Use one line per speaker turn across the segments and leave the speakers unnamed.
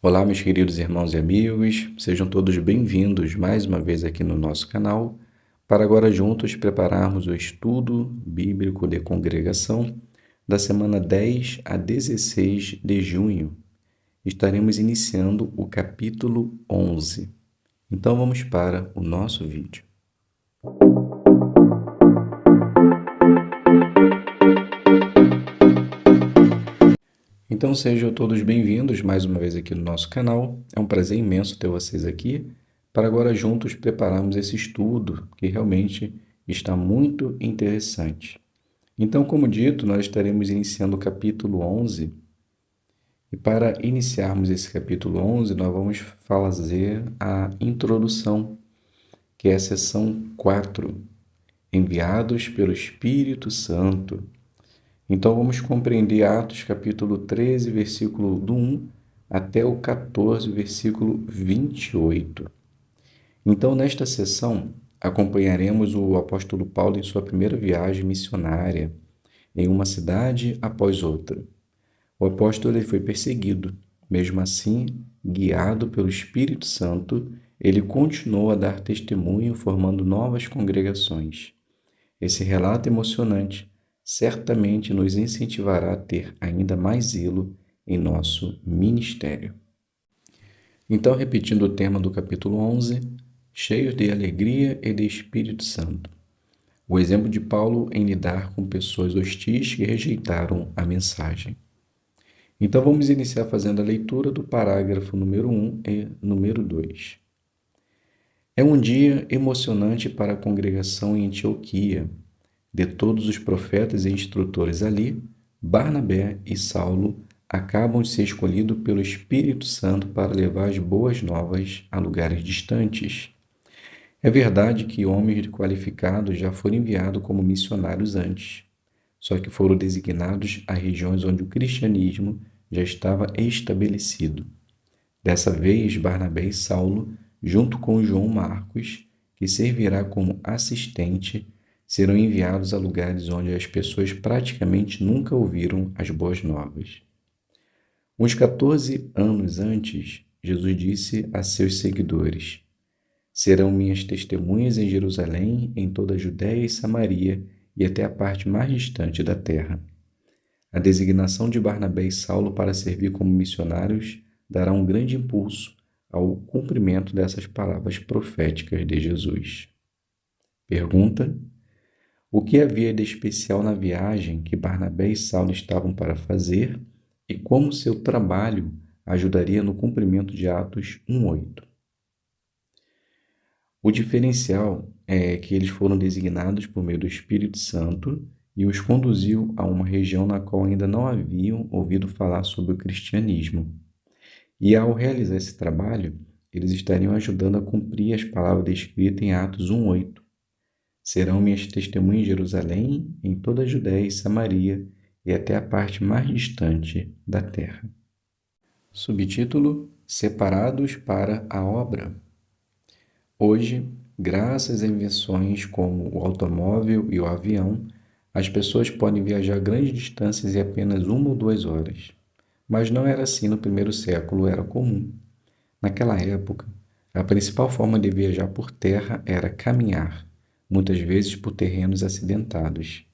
Olá, meus queridos irmãos e amigos, sejam todos bem-vindos mais uma vez aqui no nosso canal, para agora juntos prepararmos o estudo bíblico de congregação da semana 10 a 16 de junho. Estaremos iniciando o capítulo 11. Então vamos para o nosso vídeo. Então sejam todos bem-vindos mais uma vez aqui no nosso canal. É um prazer imenso ter vocês aqui para agora juntos prepararmos esse estudo que realmente está muito interessante. Então, como dito, nós estaremos iniciando o capítulo 11 e para iniciarmos esse capítulo 11 nós vamos fazer a introdução, que é a seção 4, enviados pelo Espírito Santo. Então, vamos compreender Atos capítulo 13, versículo do 1 até o 14, versículo 28. Então, nesta sessão, acompanharemos o apóstolo Paulo em sua primeira viagem missionária, em uma cidade após outra. O apóstolo foi perseguido. Mesmo assim, guiado pelo Espírito Santo, ele continuou a dar testemunho, formando novas congregações. Esse relato emocionante certamente nos incentivará a ter ainda mais zelo em nosso ministério. Então, repetindo o tema do capítulo 11, cheios de alegria e de Espírito Santo. O exemplo de Paulo em lidar com pessoas hostis que rejeitaram a mensagem. Então, vamos iniciar fazendo a leitura do parágrafo número 1 e número 2. É um dia emocionante para a congregação em Antioquia. De todos os profetas e instrutores ali, Barnabé e Saulo acabam de ser escolhidos pelo Espírito Santo para levar as boas novas a lugares distantes. É verdade que homens qualificados já foram enviados como missionários antes, só que foram designados a regiões onde o cristianismo já estava estabelecido. Dessa vez, Barnabé e Saulo, junto com João Marcos, que servirá como assistente, serão enviados a lugares onde as pessoas praticamente nunca ouviram as boas novas. Uns 14 anos antes, Jesus disse a seus seguidores: serão minhas testemunhas em Jerusalém, em toda a Judéia e Samaria e até a parte mais distante da terra. A designação de Barnabé e Saulo para servir como missionários dará um grande impulso ao cumprimento dessas palavras proféticas de Jesus. Pergunta: o que havia de especial na viagem que Barnabé e Saulo estavam para fazer e como seu trabalho ajudaria no cumprimento de Atos 1:8? O diferencial é que eles foram designados por meio do Espírito Santo e os conduziu a uma região na qual ainda não haviam ouvido falar sobre o cristianismo. E ao realizar esse trabalho, eles estariam ajudando a cumprir as palavras descritas em Atos 1:8. Serão minhas testemunhas em Jerusalém, em toda a Judéia e Samaria e até a parte mais distante da terra. Subtítulo: Separados para a obra. Hoje, graças a invenções como o automóvel e o avião, as pessoas podem viajar grandes distâncias em apenas 1 ou 2 horas. Mas não era assim no primeiro século, era comum. Naquela época, a principal forma de viajar por terra era caminhar, muitas vezes por terrenos acidentados.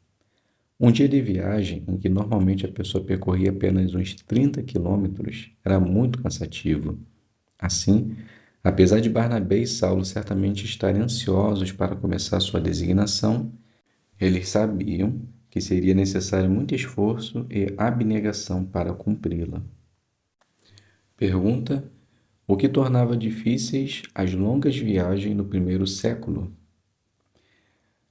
Um dia de viagem, em que normalmente a pessoa percorria apenas uns 30 quilômetros, era muito cansativo. Assim, apesar de Barnabé e Saulo certamente estarem ansiosos para começar sua designação, eles sabiam que seria necessário muito esforço e abnegação para cumpri-la. Pergunta: o que tornava difíceis as longas viagens no primeiro século?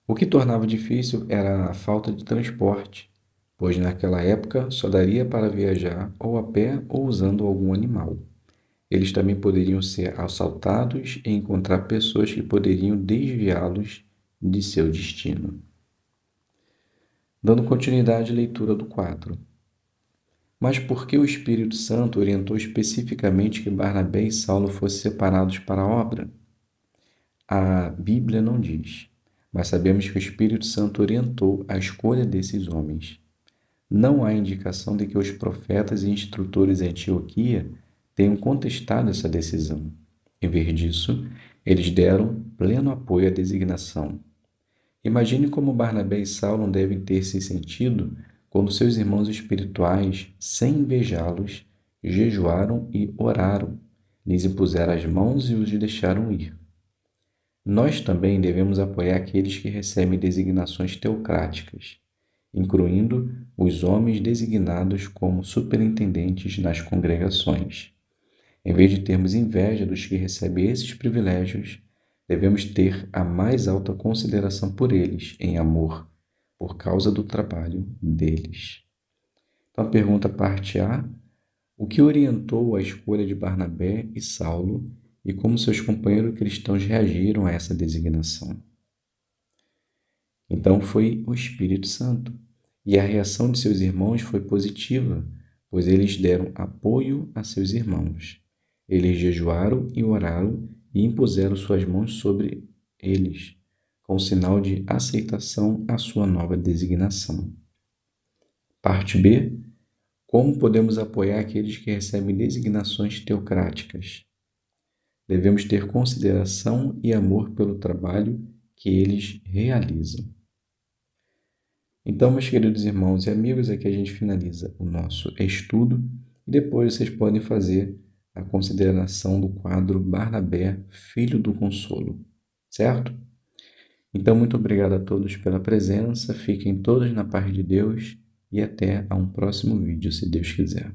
O que tornava difícil era a falta de transporte, pois naquela época só daria para viajar ou a pé ou usando algum animal. Eles também poderiam ser assaltados e encontrar pessoas que poderiam desviá-los de seu destino. Dando continuidade à leitura do 4. Mas por que o Espírito Santo orientou especificamente que Barnabé e Saulo fossem separados para a obra? A Bíblia não diz, mas sabemos que o Espírito Santo orientou a escolha desses homens. Não há indicação de que os profetas e instrutores em Antioquia tenham contestado essa decisão. Em vez disso, eles deram pleno apoio à designação. Imagine como Barnabé e Saulo devem ter se sentido quando seus irmãos espirituais, sem invejá-los, jejuaram e oraram, lhes impuseram as mãos e os deixaram ir. Nós também devemos apoiar aqueles que recebem designações teocráticas, incluindo os homens designados como superintendentes nas congregações. Em vez de termos inveja dos que recebem esses privilégios, devemos ter a mais alta consideração por eles, em amor, por causa do trabalho deles. Então, a pergunta parte A: o que orientou a escolha de Barnabé e Saulo e como seus companheiros cristãos reagiram a essa designação? Então, foi o Espírito Santo. E a reação de seus irmãos foi positiva, pois eles deram apoio a seus irmãos. Eles jejuaram e oraram e impuseram suas mãos sobre eles, com sinal de aceitação à sua nova designação. Parte B: como podemos apoiar aqueles que recebem designações teocráticas? Devemos ter consideração e amor pelo trabalho que eles realizam. Então, meus queridos irmãos e amigos, aqui a gente finaliza o nosso estudo e depois vocês podem fazer a consideração do quadro Barnabé, Filho do Consolo, certo? Então, muito obrigado a todos pela presença, fiquem todos na paz de Deus e até a um próximo vídeo, se Deus quiser.